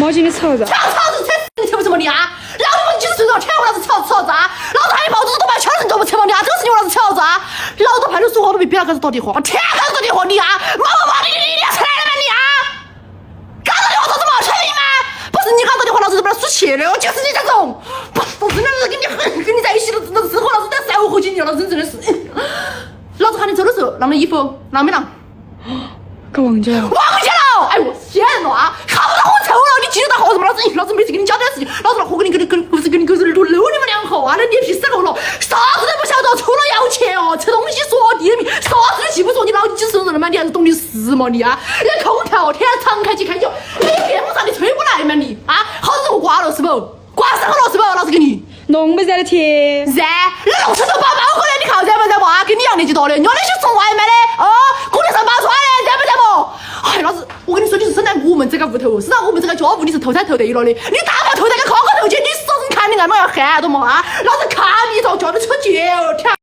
毛巾你凑着。跳操子才你扯不扯嘛你啊？老子问你几十岁了，跳我老子跳子啊？老子还有包子都把敲人都不扯嘛你啊？这个事情我老子敲子啊？老子派出所我都被别人开始打电话，天开始打电话你啊？妈你出来了吗你啊？刚打电话做什么？确定吗？不是你刚打电话，老子都把他输气了，就是你这种，不是老子跟你在一起了，那生活老子在3回回去你老子真的是，老子喊你走的时候，让了衣服，让没让？给忘记了。忘记了，哎我天了啊！好不容易凑了，你记得到号子吗？老子每次给你交代事情，老子那货跟你不是跟你狗日搂你们两口啊！那脸皮死够了，啥子都不晓得，除了要钱哦，吃东西说第一名，啥子都记不住，你老几十人了嘛？你还是懂的事嘛你啊？人空调天常开起开酒，你电风扇你吹不来嘛你啊？好多人挂了是不？挂上了是不？老子给你。弄没热的贴，噻，那弄成都包过来，你靠热不热不啊？跟你一样年纪大的，人家那些送外卖的，哦，工地上包出来的，热不热不？哎，老子，我跟你说，你是生在我们这个屋头，是在我们这个家务，你是头彩头对了的，你大把头彩跟ข้อ头去，你说人看你按嘛要喊的嘛啊？老子看你遭叫的出去，天。